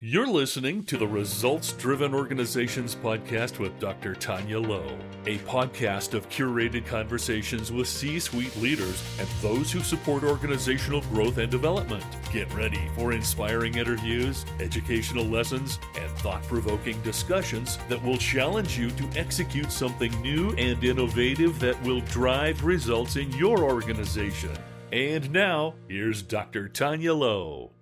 You're listening to the Results Driven Organizations podcast with Dr. Tanya Lowe, a podcast of curated conversations with C-suite leaders and those who support organizational growth and development. Get ready for inspiring interviews, educational lessons, and thought-provoking discussions that will challenge you to execute something new and innovative that will drive results in your organization. And now, here's Dr. Tanya Lowe.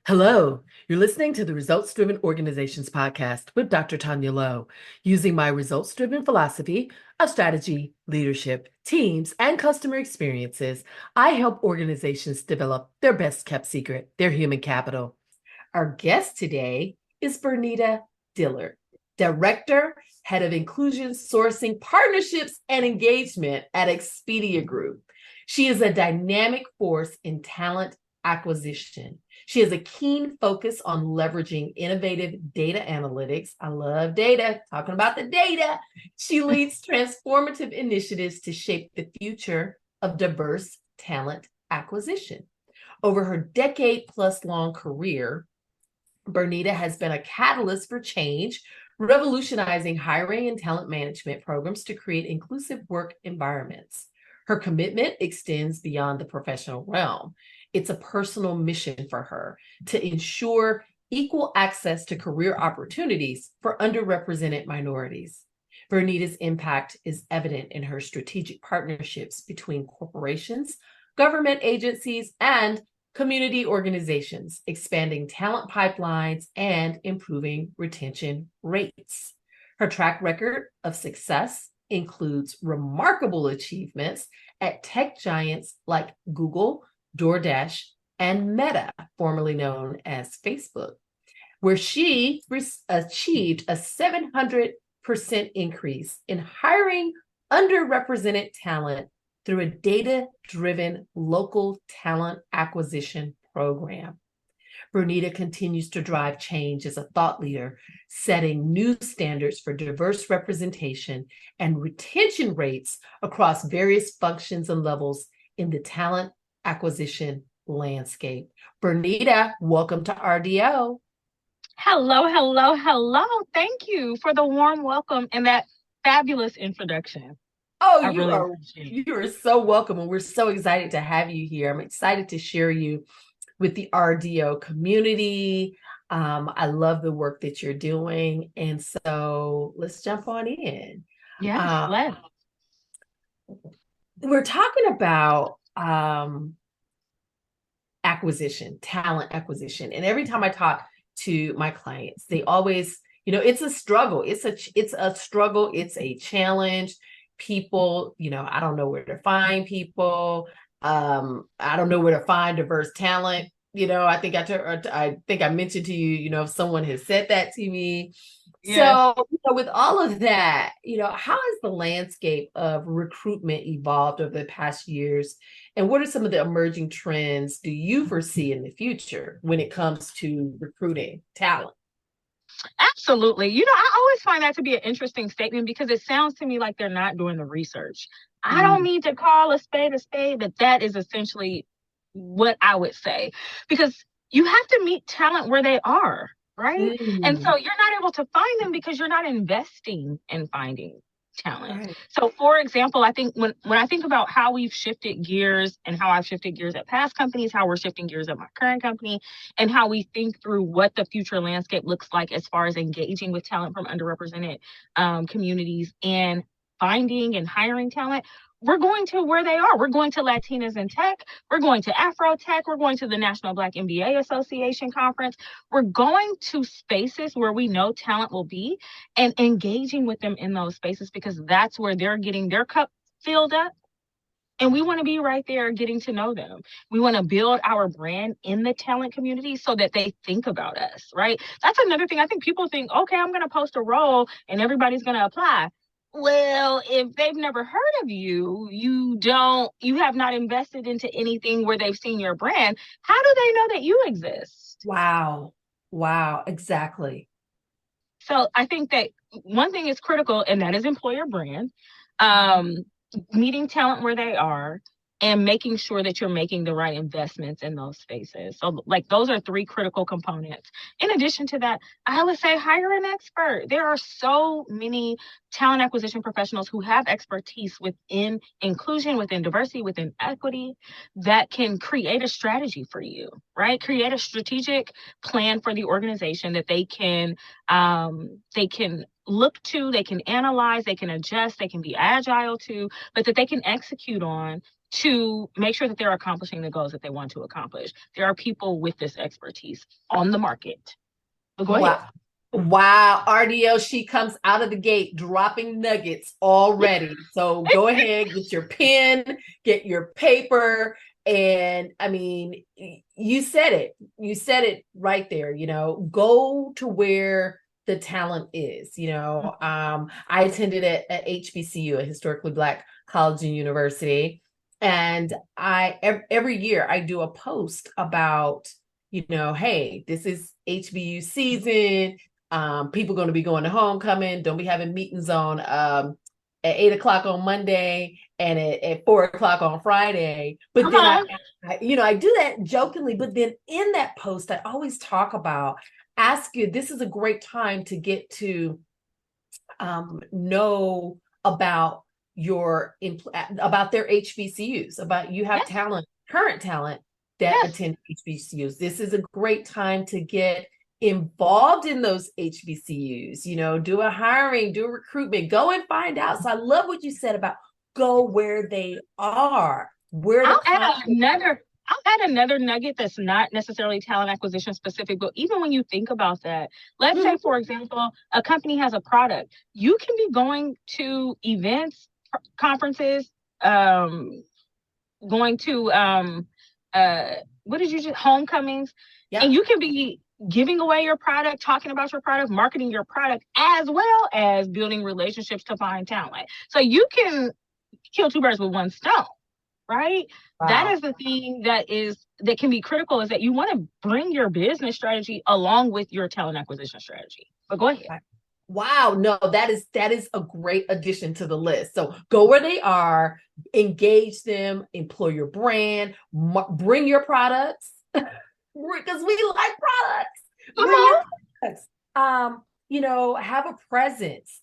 Hello, you're listening to the Results Driven Organizations podcast with Dr. Tanya Lowe. Using my results driven philosophy of strategy, leadership, teams, and customer experiences, I help organizations develop their best kept secret, their human capital. Our guest today is Bernita Dillard, Director, Head of Inclusion, Sourcing, Partnerships, and Engagement at Expedia Group. She is a dynamic force in talent acquisition. She has a keen focus on leveraging innovative data analytics. I love data, talking about the data. She leads transformative initiatives to shape the future of diverse talent acquisition. Over her decade-plus-long career, Bernita has been a catalyst for change, revolutionizing hiring and talent management programs to create inclusive work environments. Her commitment extends beyond the professional realm. It's a personal mission for her to ensure equal access to career opportunities for underrepresented minorities. Bernita's impact is evident in her strategic partnerships between corporations, government agencies, and community organizations, expanding talent pipelines and improving retention rates. Her track record of success includes remarkable achievements at tech giants like Google, DoorDash, and Meta, formerly known as Facebook, where she achieved a 700% increase in hiring underrepresented talent through a data-driven local talent acquisition program. Bernita continues to drive change as a thought leader, setting new standards for diverse representation and retention rates across various functions and levels in the talent acquisition landscape. Bernita, welcome to RDO. Hello. Thank you for the warm welcome and that fabulous introduction. Oh, you are so welcome, and we're so excited to have you here. I'm excited to share you with the RDO community. I love the work that you're doing, and so let's jump on in. Yes, let's. We're talking about acquisition, talent acquisition, and every time I talk to my clients, they always, it's a struggle. It's a struggle. It's a challenge. People, I don't know where to find people. I don't know where to find diverse talent. I think I mentioned to you, if someone has said that to me. Yeah. So, with all of that, how has the landscape of recruitment evolved over the past years? And what are some of the emerging trends do you foresee in the future when it comes to recruiting talent? Absolutely. I always find that to be an interesting statement because it sounds to me like they're not doing the research. I don't need to call a spade, but that is essentially what I would say, because you have to meet talent where they are, right? And so you're not able to find them because you're not investing in finding talent. Right. So, for example, I think when I think about how we've shifted gears and how I've shifted gears at past companies, how we're shifting gears at my current company, and how we think through what the future landscape looks like as far as engaging with talent from underrepresented communities and finding and hiring talent, we're going to where they are. We're going to Latinas in Tech. We're going to Afro Tech. We're going to the National Black MBA Association Conference. We're going to spaces where we know talent will be and engaging with them in those spaces because that's where they're getting their cup filled up. And we want to be right there getting to know them. We want to build our brand in the talent community so that they think about us, right? That's another thing. I think people think, okay, I'm going to post a role and everybody's going to apply. Well, if they've never heard of you, you have not invested into anything where they've seen your brand. How do they know that you exist? Wow, exactly. So I think that one thing is critical, and that is employer brand, meeting talent where they are, and making sure that you're making the right investments in those spaces. So like those are three critical components. In addition to that, I would say hire an expert. There are so many talent acquisition professionals who have expertise within inclusion, within diversity, within equity, that can create a strategy for you, right? Create a strategic plan for the organization that they can look to, they can analyze, they can adjust, they can be agile to, but that they can execute on to make sure that they're accomplishing the goals that they want to accomplish. There are people with this expertise on the market. But go ahead. Wow, RDO, she comes out of the gate dropping nuggets already. So go ahead, get your pen, get your paper. And I mean, you said it. You said it right there. Go to where the talent is. I attended at HBCU, a historically Black college and university. And every year I do a post about, hey, this is HBU season. People going to be going to homecoming. Don't be having meetings on at 8:00 on Monday and at 4:00 on Friday. But then I do that jokingly. But then in that post, I always talk about, ask you, this is a great time to get to know about about their HBCUs, about you have talent, current talent that attend HBCUs. This is a great time to get involved in those HBCUs, do a hiring, do a recruitment, go and find out. So I love what you said about go where they are. I'll add another nugget that's not necessarily talent acquisition specific, but even when you think about that, let's say, for example, a company has a product. You can be going to events, conferences, going to homecomings, and you can be giving away your product, talking about your product, marketing your product, as well as building relationships to find talent. So you can kill two birds with one stone, right? Wow. That is the thing that can be critical, is that you want to bring your business strategy along with your talent acquisition strategy. But go ahead. Wow, no, that is a great addition to the list. So go where they are, engage them, employ your brand, bring your products, because we like products. Bring your products. Have a presence.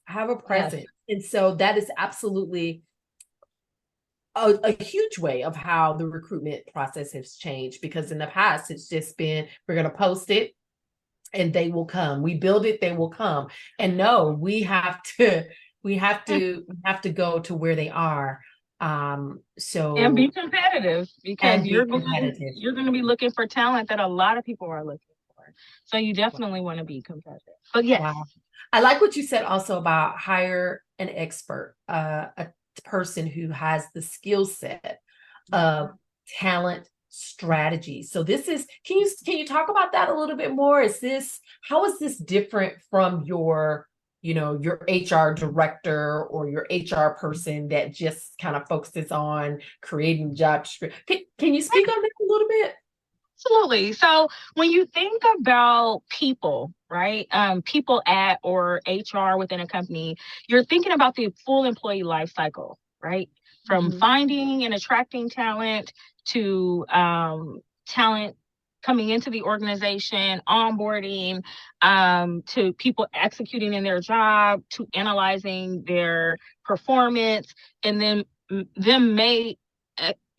Yes. And so that is absolutely a huge way of how the recruitment process has changed, because in the past it's just been, we're going to post it and they will come. We build it, they will come. And no, we have to go to where they are. And be competitive, because you're going to be looking for talent that a lot of people are looking for. So you definitely want to be competitive. But yes. Wow. I like what you said also about hire an expert, a person who has the skill set of talent strategy. So this is, can you talk about that a little bit more? How is this different from your HR director or your HR person that just kind of focuses on creating job description? Can you speak on that a little bit? Absolutely. So when you think about people, right, people at or HR within a company, you're thinking about the full employee life cycle, right? From finding and attracting talent to talent coming into the organization, onboarding, to people executing in their job, to analyzing their performance, and then them may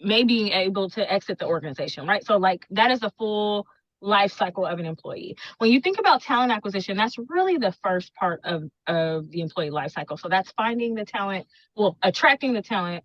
being able to exit the organization, right? So like that is the full life cycle of an employee. When you think about talent acquisition, that's really the first part of the employee life cycle. So that's finding the talent, attracting the talent,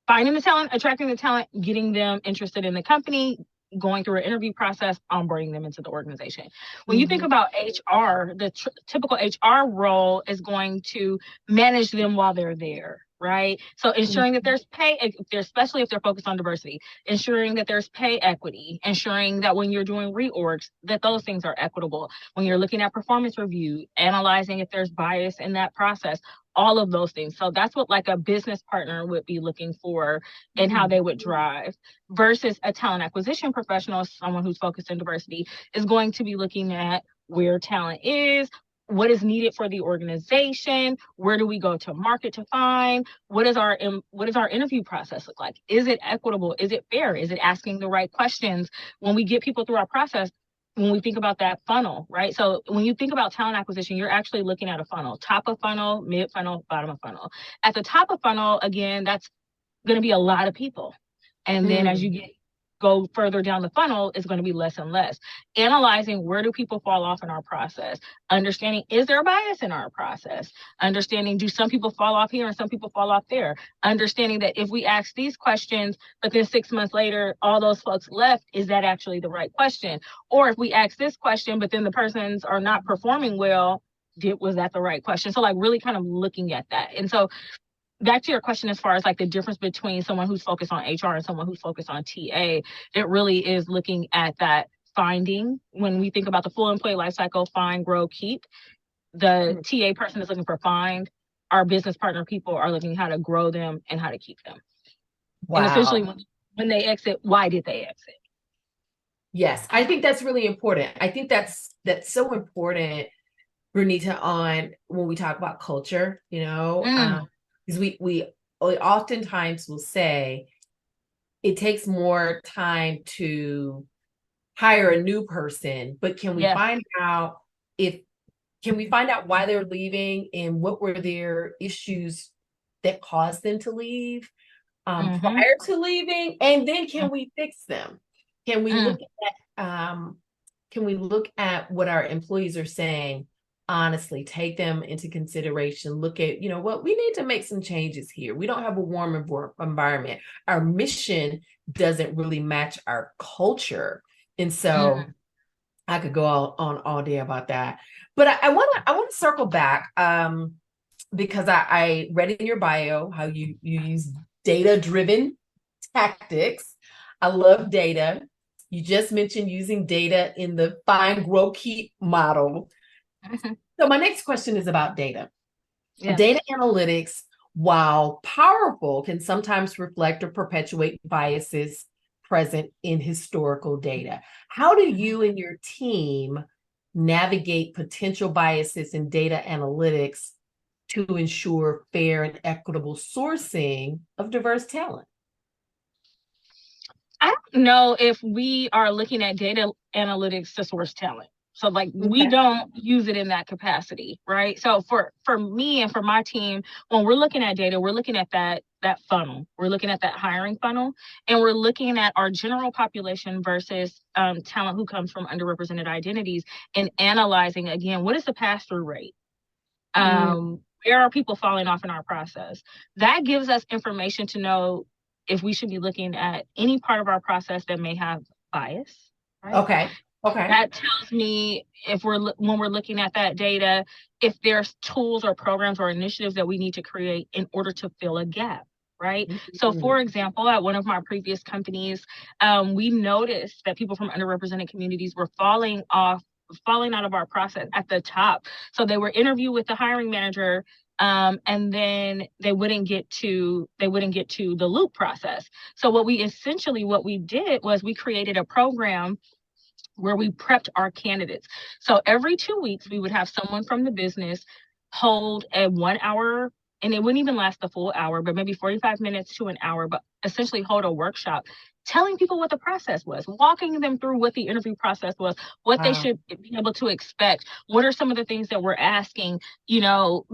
finding the talent, attracting the talent, getting them interested in the company, going through an interview process, onboarding them into the organization. When you think about HR, the typical HR role is going to manage them while they're there, right? So ensuring that there's pay, especially if they're focused on diversity, ensuring that there's pay equity, ensuring that when you're doing reorgs, that those things are equitable. When you're looking at performance review, analyzing if there's bias in that process, all of those things. So that's what like a business partner would be looking for and how they would drive, versus a talent acquisition professional, someone who's focused in diversity, is going to be looking at where talent is, what is needed for the organization? Where do we go to market to find? What is our interview process look like? Is it equitable? Is it fair? Is it asking the right questions? When we get people through our process, when we think about that funnel, right? So when you think about talent acquisition, you're actually looking at a funnel: top of funnel, mid funnel, bottom of funnel. At the top of funnel, again, that's going to be a lot of people. And then as you go further down the funnel, it's going to be less and less. Analyzing, where do people fall off in our process? Understanding, is there a bias in our process? Understanding, do some people fall off here and some people fall off there? Understanding that if we ask these questions, but then 6 months later, all those folks left, is that actually the right question? Or if we ask this question, but then the persons are not performing well, was that the right question? So like really kind of looking at that. And so back to your question, as far as like the difference between someone who's focused on HR and someone who's focused on TA, it really is looking at that finding. When we think about the full employee lifecycle, find, grow, keep, the TA person is looking for find. Our business partner people are looking how to grow them and how to keep them. Wow. And essentially when they exit, why did they exit? Yes, I think that's really important. I think that's so important, Bernita, on when we talk about culture, because we oftentimes will say it takes more time to hire a new person, but can we find out why they're leaving and what were their issues that caused them to leave prior to leaving, and then can we fix them? Can we look at what our employees are saying? Honestly, take them into consideration. Look at, what we need to make some changes here. We don't have a warm environment. Our mission doesn't really match our culture. And so I could go on all day about that. But I want to circle back because I read in your bio how you use data-driven tactics. I love data. You just mentioned using data in the find, grow, keep model. So my next question is about data. Data analytics, while powerful, can sometimes reflect or perpetuate biases present in historical data. How do you and your team navigate potential biases in data analytics to ensure fair and equitable sourcing of diverse talent? I don't know if we are looking at data analytics to source talent. So we don't use it in that capacity, right? So for me and for my team, when we're looking at data, we're looking at that funnel. We're looking at that hiring funnel, and we're looking at our general population versus talent who comes from underrepresented identities, and analyzing, again, what is the pass-through rate? Where are people falling off in our process? That gives us information to know if we should be looking at any part of our process that may have bias. Right? Okay. That tells me when we're looking at that data, if there's tools or programs or initiatives that we need to create in order to fill a gap, right? So for example, at one of my previous companies, we noticed that people from underrepresented communities were falling out of our process at the top. So they were interviewed with the hiring manager, and then they wouldn't get to the loop process. So what we did was we created a program where we prepped our candidates. So every 2 weeks, we would have someone from the business hold a 1 hour, and it wouldn't even last the full hour, but maybe 45 minutes to an hour, but essentially hold a workshop telling people what the process was, walking them through what the interview process was, what they should be able to expect, what are some of the things that we're asking,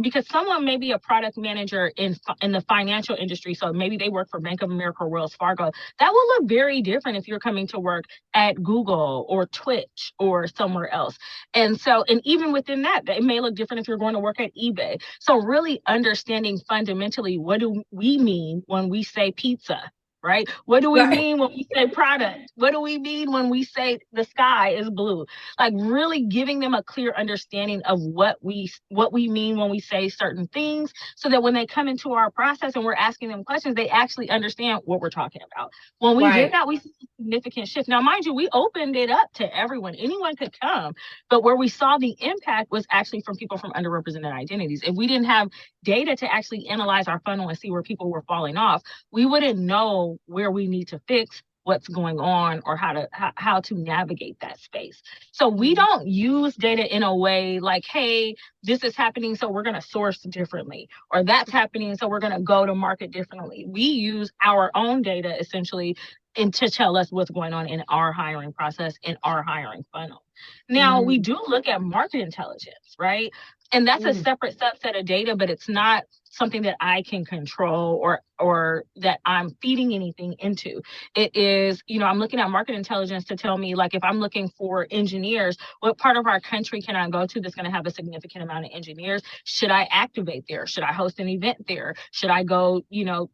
because someone may be a product manager in the financial industry, so maybe they work for Bank of America or Wells Fargo. That will look very different if you're coming to work at Google or Twitch or somewhere else. And even within that, it may look different if you're going to work at eBay. So really understanding fundamentally, what do we mean when we say pizza? Right? What do we mean when we say product? What do we mean when we say the sky is blue? Like really giving them a clear understanding of what we mean when we say certain things, so that when they come into our process and we're asking them questions, they actually understand what we're talking about. When we did that, we see a significant shift. Now, mind you, we opened it up to everyone. Anyone could come, but where we saw the impact was actually from people from underrepresented identities. If we didn't have data to actually analyze our funnel and see where people were falling off, we wouldn't know where we need to fix, what's going on or how to navigate that space. So we don't use data in a way like, hey, this is happening, so we're going to source differently, or that's happening, so we're going to go to market differently. We use our own data essentially and to tell us what's going on in our hiring process, in our hiring funnel. Now, we do look at market intelligence, right? And that's a separate subset of data, but it's not something that I can control or that I'm feeding anything into. It is, I'm looking at market intelligence to tell me, like, if I'm looking for engineers, what part of our country can I go to that's going to have a significant amount of engineers? Should I activate there? Should I host an event there? Should I go,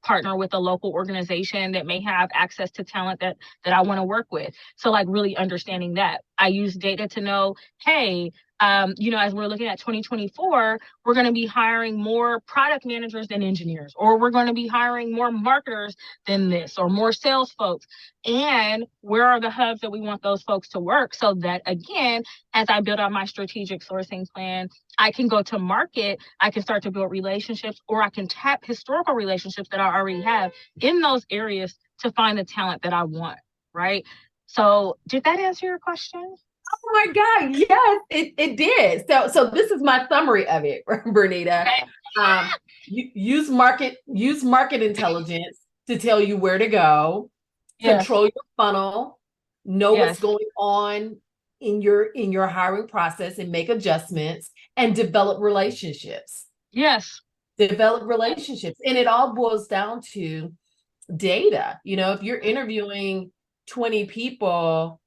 partner with a local organization that may have access to talent that I want to work with? So, like, really understanding that. I use data to know, hey, as we're looking at 2024, we're going to be hiring more product managers than engineers, or we're going to be hiring more marketers than this, or more sales folks. And where are the hubs that we want those folks to work? So that, again, as I build out my strategic sourcing plan, I can go to market, I can start to build relationships, or I can tap historical relationships that I already have in those areas to find the talent that I want, right? So did that answer your question? Oh my God, yes, it did. So this is my summary of it, Bernita. Use market intelligence to tell you where to go, control your funnel, know what's going on in your hiring process and make adjustments, and develop relationships. Yes. Develop relationships. And it all boils down to data. If you're interviewing 20 people,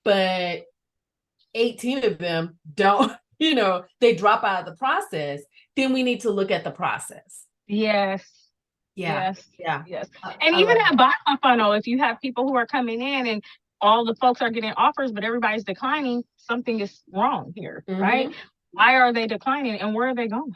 but 18 of them don't, they drop out of the process, then we need to look at the process. Yes. Yeah. And even at bottom funnel, if you have people who are coming in and all the folks are getting offers, but everybody's declining, something is wrong here, right? Why are they declining and where are they going?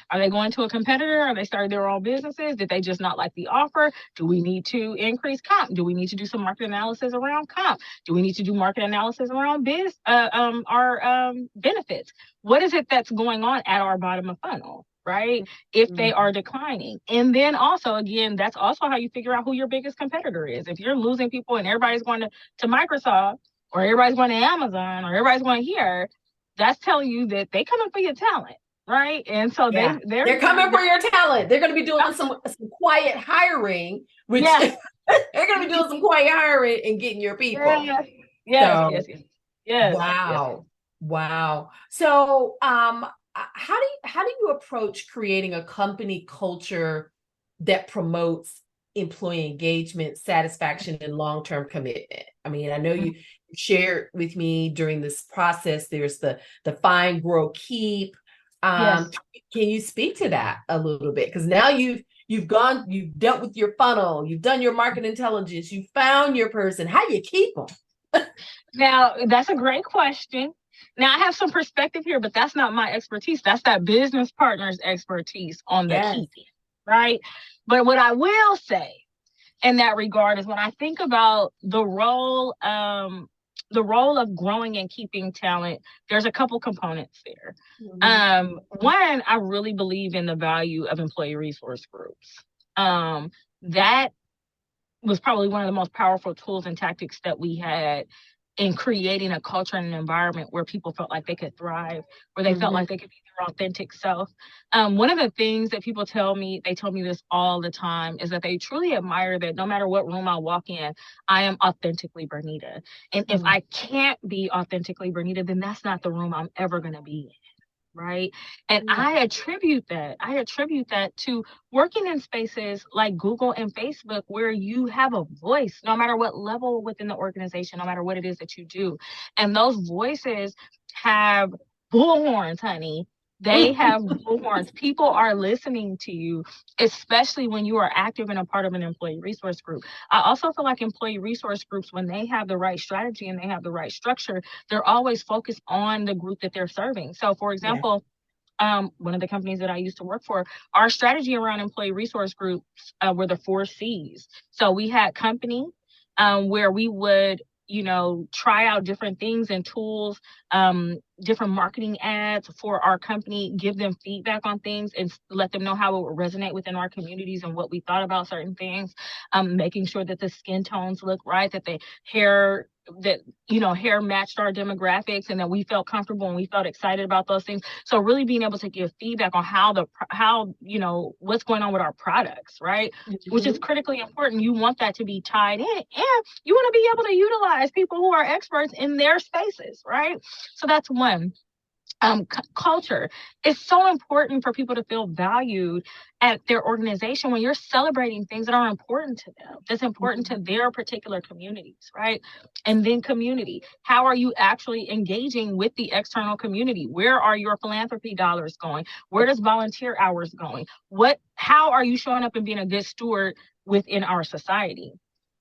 Are they going to a competitor? Are they starting their own businesses? Did they just not like the offer? Do we need to increase comp? Do we need to do some market analysis around comp? Do we need to do market analysis around our benefits? What is it that's going on at our bottom of funnel, right? If they are declining. And then also, again, that's also how you figure out who your biggest competitor is. If you're losing people and everybody's going to Microsoft, or everybody's going to Amazon, or everybody's going here, that's telling you that they coming for your talent. Right. And so they're coming for your talent. They're going to be doing some quiet hiring, which they're going to be doing some quiet hiring and getting your people. Yes. Wow. So how do you approach creating a company culture that promotes employee engagement, satisfaction, and long-term commitment? I mean, I know you shared with me during this process, there's the find, grow, keep. Can you speak to that a little bit? Because now you've dealt with your funnel, you've done your market intelligence, you found your person. How do you keep them? Now, that's a great question. Now, I have some perspective here, but that's not my expertise. That's that business partner's expertise on the keeping, right? But what I will say in that regard is when I think about the role of growing and keeping talent, there's a couple components there. One, I really believe in the value of employee resource groups. That was probably one of the most powerful tools and tactics that we had in creating a culture and an environment where people felt like they could thrive, where they felt like they could be their authentic self. One of the things that people tell me, they tell me this all the time, is that they truly admire that no matter what room I walk in, I am authentically Bernita. And if I can't be authentically Bernita, then that's not the room I'm ever going to be in. Right. And I attribute that to working in spaces like Google and Facebook, where you have a voice, no matter what level within the organization, no matter what it is that you do. And those voices have bullhorns, honey. They have bullhorns. People are listening to you, especially when you are active and a part of an employee resource group. I also feel like employee resource groups, when they have the right strategy and they have the right structure, they're always focused on the group that they're serving. So, for example, one of the companies that I used to work for, our strategy around employee resource groups were the 4 C's. So we had company, where we would try out different things and tools different marketing ads for our company, give them feedback on things and let them know how it would resonate within our communities and what we thought about certain things. Making sure that the skin tones look right, that the hair hair matched our demographics, and that we felt comfortable and we felt excited about those things. So really being able to give feedback on how what's going on with our products, right? Mm-hmm. Which is critically important. You want that to be tied in, and you want to be able to utilize people who are experts in their spaces, right? So that's one. Culture is so important for people to feel valued at their organization when you're celebrating things that are important to them, that's important to their particular communities, right? And then community. How are you actually engaging with the external community? Where are your philanthropy dollars going? Where does volunteer hours going? How are you showing up and being a good steward within our society?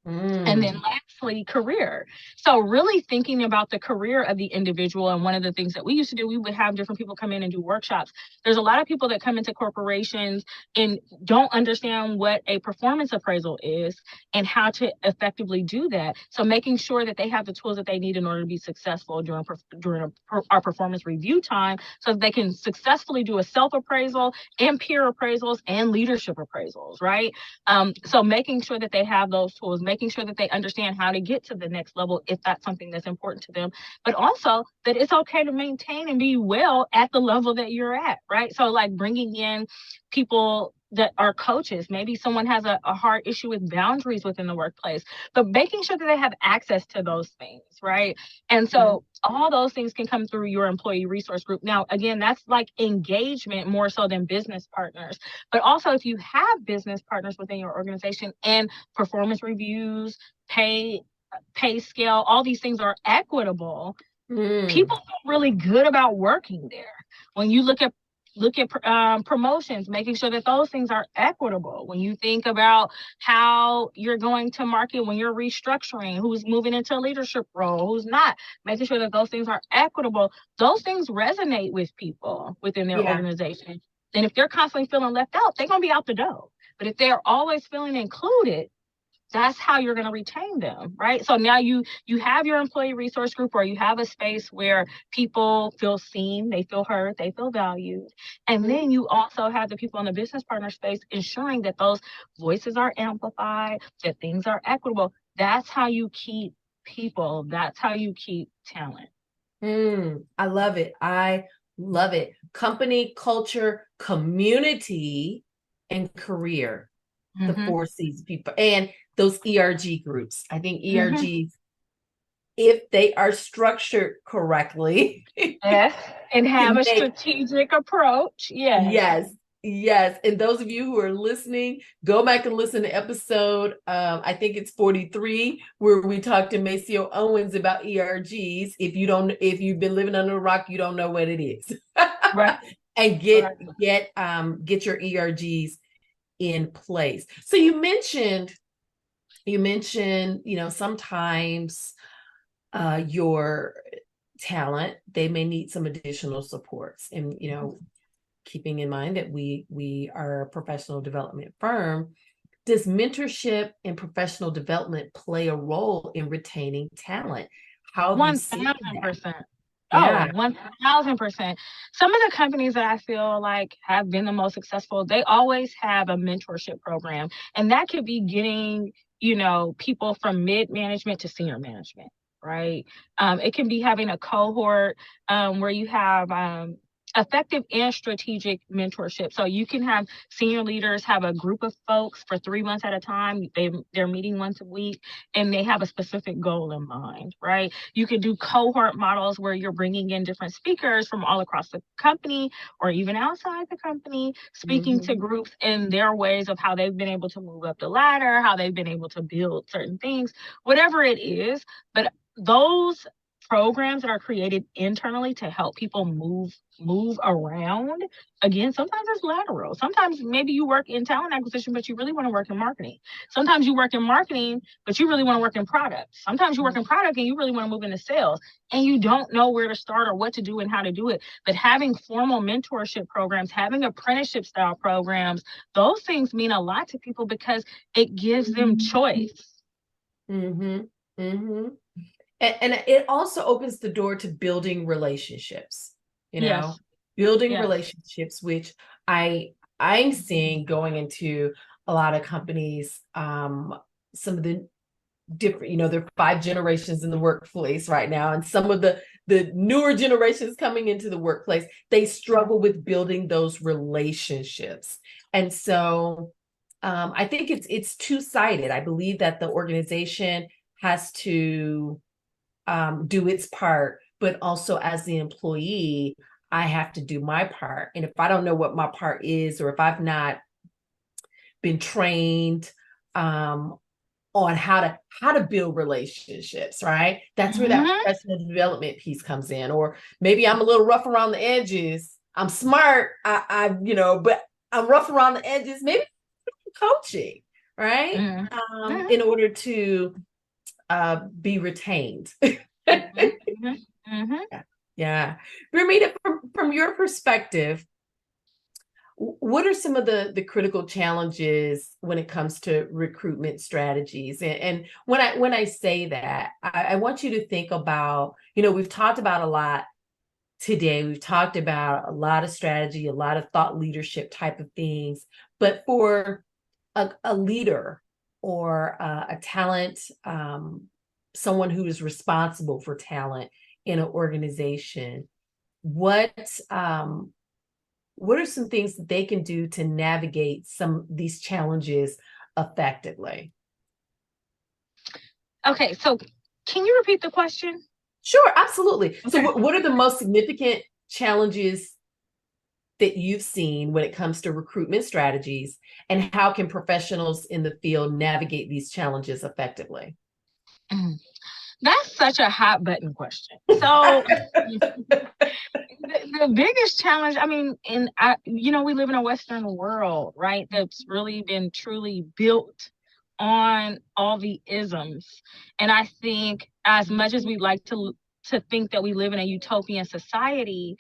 And then lastly, career. So really thinking about the career of the individual. And one of the things that we used to do, we would have different people come in and do workshops. There's a lot of people that come into corporations and don't understand what a performance appraisal is and how to effectively do that. So making sure that they have the tools that they need in order to be successful during our performance review time, so that they can successfully do a self-appraisal and peer appraisals and leadership appraisals, right? So making sure that they have those tools, making sure that they understand how to get to the next level if that's something that's important to them, but also that it's okay to maintain and be well at the level that you're at, right? So like bringing in people that are coaches, maybe someone has a hard issue with boundaries within the workplace, but making sure that they have access to those things, right? And so all those things can come through your employee resource group. Now, again, that's like engagement more so than business partners. But also if you have business partners within your organization and performance reviews, pay scale, all these things are equitable, people feel really good about working there. When you look at promotions, making sure that those things are equitable. When you think about how you're going to market, when you're restructuring, who's moving into a leadership role, who's not, making sure that those things are equitable. Those things resonate with people within their organization. And if they're constantly feeling left out, they're going to be out the door. But if they're always feeling included, that's how you're going to retain them, right? So now you have your employee resource group, or you have a space where people feel seen, they feel heard, they feel valued. And then you also have the people in the business partner space ensuring that those voices are amplified, that things are equitable. That's how you keep people. That's how you keep talent. I love it. I love it. Company, culture, community, and career. The 4 C's people. And those ERG groups. I think ERGs, if they are structured correctly. Yes. And have a strategic approach. Yes. Yes. And those of you who are listening, go back and listen to episode, I think it's 43, where we talked to Maceo Owens about ERGs. If you've been living under a rock, you don't know what it is. Right. And get your ERGs in place. So you mentioned, sometimes your talent, they may need some additional supports. And, keeping in mind that we are a professional development firm, does mentorship and professional development play a role in retaining talent? How 1,000%. Yeah. Oh, 1,000%. Some of the companies that I feel like have been the most successful, they always have a mentorship program. And that could be getting, people from mid-management to senior management, right? It can be having a cohort where you have effective and strategic mentorship. So you can have senior leaders have a group of folks for 3 months at a time. They're meeting once a week and they have a specific goal in mind, right? You can do cohort models where you're bringing in different speakers from all across the company or even outside the company, speaking to groups in their ways of how they've been able to move up the ladder, how they've been able to build certain things, whatever it is. But those programs that are created internally to help people move around. Again, sometimes it's lateral. Sometimes maybe you work in talent acquisition, but you really want to work in marketing. Sometimes you work in marketing, but you really want to work in product. Sometimes you work in product and you really want to move into sales and you don't know where to start or what to do and how to do it. But having formal mentorship programs, having apprenticeship style programs, those things mean a lot to people because it gives them choice. And it also opens the door to building relationships, Yes. building Yes. relationships, which I'm seeing going into a lot of companies. Some of the different, there are 5 generations in the workplace right now, and some of the newer generations coming into the workplace, they struggle with building those relationships. And so I think it's two-sided. I believe that the organization has to do its part, but also as the employee, I have to do my part. And if I don't know what my part is, or if I've not been trained on how to build relationships, right? That's where that professional development piece comes in. Or maybe I'm a little rough around the edges. I'm smart, but I'm rough around the edges. Maybe coaching, right? In order to be retained. Yeah. Bernita, from your perspective, what are some of the critical challenges when it comes to recruitment strategies? And when I say that, I want you to think about, we've talked about a lot today. We've talked about a lot of strategy, a lot of thought leadership type of things. But for a leader or a talent, someone who is responsible for talent in an organization, what are some things that they can do to navigate some of these challenges effectively? Okay, so can you repeat the question? Sure, absolutely. Okay. So what are the most significant challenges that you've seen when it comes to recruitment strategies, and how can professionals in the field navigate these challenges effectively? That's such a hot button question. So the biggest challenge, I mean, we live in a Western world, right? That's really been truly built on all the isms. And I think as much as we'd like to think that we live in a utopian society,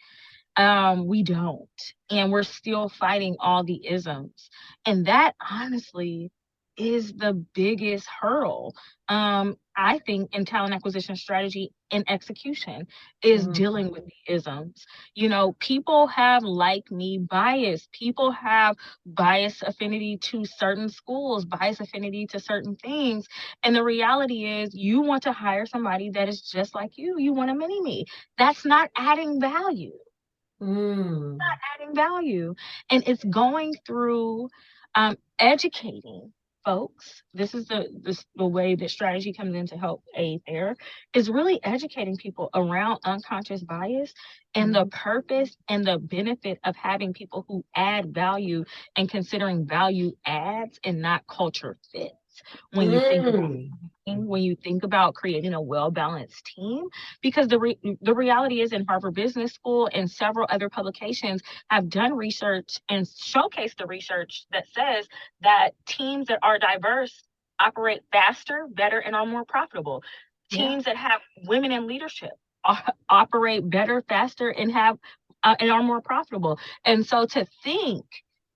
we don't. And we're still fighting all the isms. And that honestly is the biggest hurdle. I think in talent acquisition strategy and execution is dealing with the isms. People have like me bias. People have bias affinity to certain schools, bias affinity to certain things. And the reality is you want to hire somebody that is just like you. You want a mini me. That's not adding value. Not adding value. And it's going through educating folks. This is the way that strategy comes in to help aid there, is really educating people around unconscious bias and the purpose and the benefit of having people who add value and considering value adds and not culture fits. When you think about creating a well-balanced team, because the reality is in Harvard Business School and several other publications have done research and showcased the research that says that teams that are diverse operate faster, better, and are more profitable. Teams that have women in leadership operate better, faster, and are more profitable. And so to think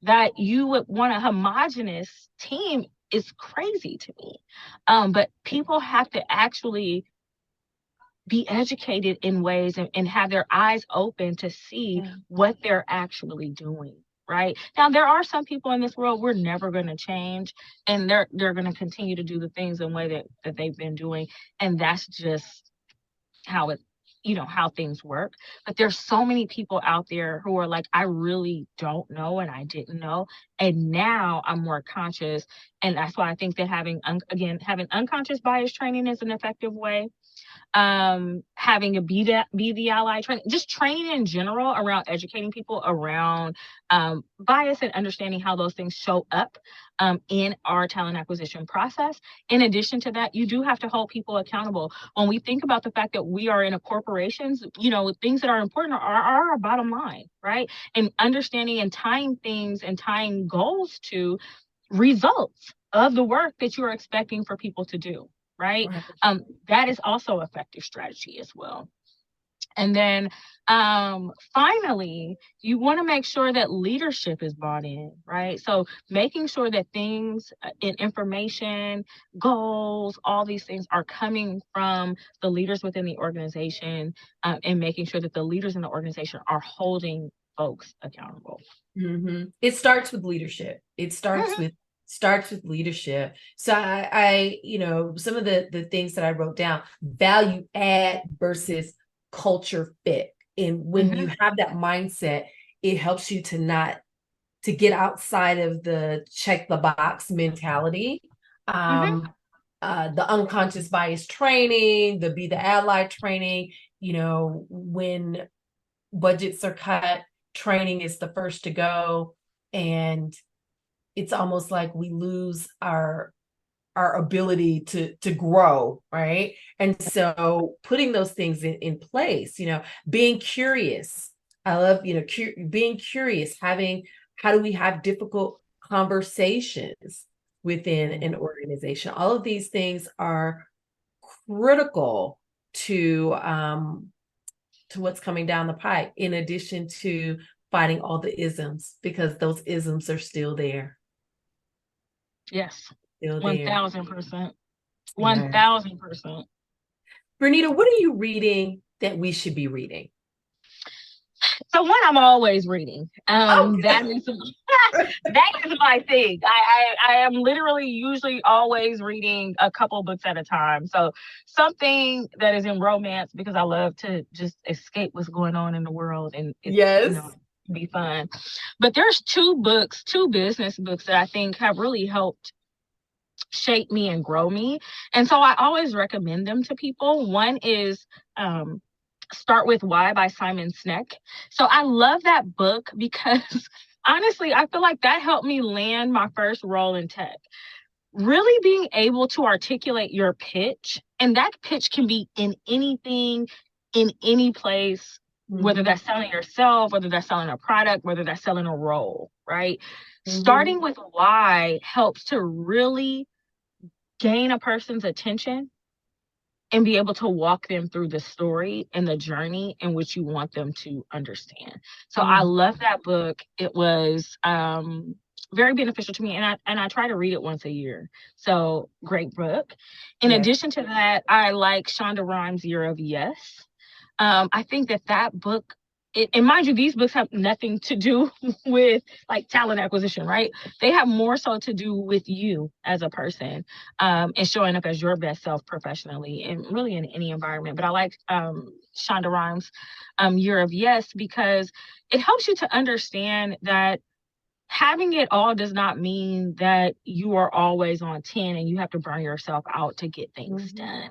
that you would want a homogenous team is crazy to me. But people have to actually be educated in ways and have their eyes open to see what they're actually doing. Right now, there are some people in this world we're never going to change, and they're going to continue to do the things in the way that they've been doing, and that's just how how things work. But there's so many people out there who are like, I really don't know, and I didn't know, and now I'm more conscious. And that's why I think that having unconscious bias training is an effective way. Having a be the ally training, just training in general around educating people around bias and understanding how those things show up in our talent acquisition process. In addition to that, you do have to hold people accountable. When we think about the fact that we are in a corporations, things that are important are our bottom line, right? And understanding and tying things and tying goals to results of the work that you are expecting for people to do. Right. That is also effective strategy as well. And then finally, you want to make sure that leadership is bought in, right? So making sure that things in information, goals, all these things are coming from the leaders within the organization, and making sure that the leaders in the organization are holding folks accountable. It starts with leadership. It starts with leadership. So I some of the things that I wrote down: value add versus culture fit. And when you have that mindset, it helps you to get outside of the check the box mentality. The unconscious bias training, the be the ally training, when budgets are cut, training is the first to go. And it's almost like we lose our ability to grow, right? And so putting those things in place, being curious. I love, being curious, how do we have difficult conversations within an organization? All of these things are critical to what's coming down the pipe, in addition to fighting all the isms, because those isms are still there. Yes. Still 1,000%. 1,000%. Bernita, what are you reading that we should be reading? So one, I'm always reading. That is my thing. I am literally usually always reading a couple books at a time. So something that is in romance, because I love to just escape what's going on in the world, and it's, be fun. But there's two business books that I think have really helped shape me and grow me. And so I always recommend them to people. One is Start With Why by Simon Sinek. So I love that book because honestly, I feel like that helped me land my first role in tech. Really being able to articulate your pitch, and that pitch can be in anything, in any place, whether that's selling yourself, whether that's selling a product, whether that's selling a role, right? Starting with why helps to really gain a person's attention and be able to walk them through the story and the journey in which you want them to understand. So I love that book. It was very beneficial to me, and I try to read it once a year. So great book. In addition to that, I like Shonda Rhimes' Year of Yes. I think that book, and mind you, these books have nothing to do with like talent acquisition, right? They have more so to do with you as a person, and showing up as your best self professionally and really in any environment. But I like Shonda Rhimes' Year of Yes, because it helps you to understand that having it all does not mean that you are always on 10 and you have to burn yourself out to get things done.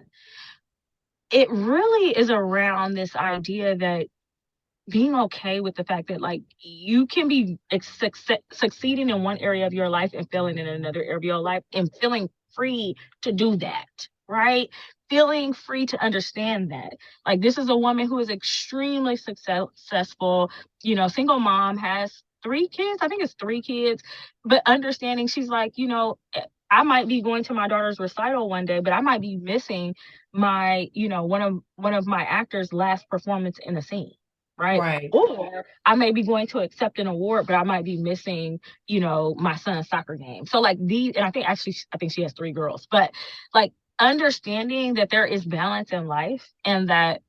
It really is around this idea that being okay with the fact that like you can be succeeding in one area of your life and failing in another area of your life, and feeling free to do that, right? Feeling free to understand that. Like, this is a woman who is extremely successful, single mom, has 3 kids. I think it's 3 kids, but understanding she's like, I might be going to my daughter's recital one day, but I might be missing my, one of my actors' last performance in a scene. Right. Or I may be going to accept an award, but I might be missing, my son's soccer game. So like and I think she has 3 girls, but like understanding that there is balance in life and that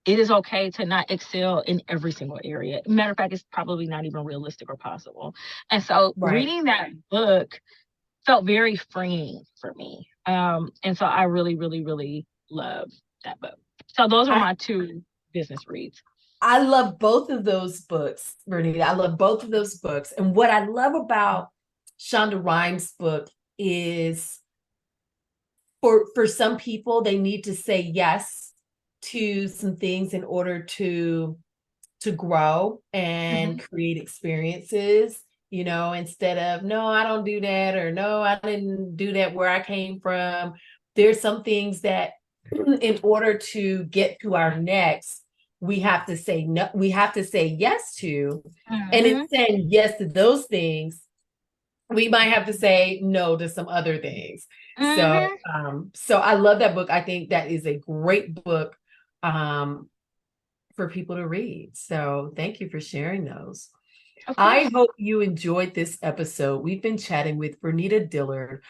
it is okay to not excel in every single area. Matter of fact, it's probably not even realistic or possible. And so reading that book felt very freeing for me. And so I really, really, really love that book. So those are my 2 business reads. I love both of those books, Bernita. I love both of those books. And what I love about Shonda Rhimes' book is for some people, they need to say yes to some things in order to grow and create experiences, instead of, no, I don't do that, or no, I didn't do that where I came from. There's some things that in order to get to our next, we have to say no, we have to say yes to. And in saying yes to those things, we might have to say no to some other things. So I love that book. I think that is a great book for people to read. So thank you for sharing those. Of I course. hope you enjoyed this episode. We've been chatting with Bernita Dillard,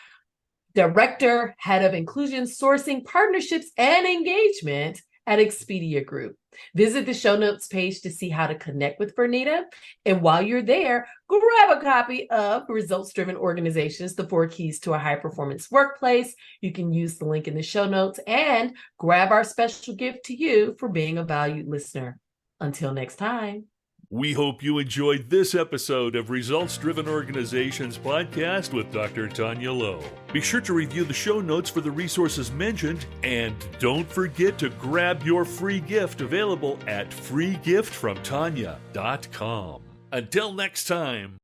Director, Head of Inclusion, Sourcing, Partnerships, and Engagement at Expedia Group. Visit the show notes page to see how to connect with Bernita. And while you're there, grab a copy of Results Driven Organizations, the 4 Keys to a High Performance Workplace. You can use the link in the show notes and grab our special gift to you for being a valued listener. Until next time. We hope you enjoyed this episode of Results Driven Organizations podcast with Dr. Tanya Lowe. Be sure to review the show notes for the resources mentioned, and don't forget to grab your free gift available at freegiftfromtanya.com. Until next time.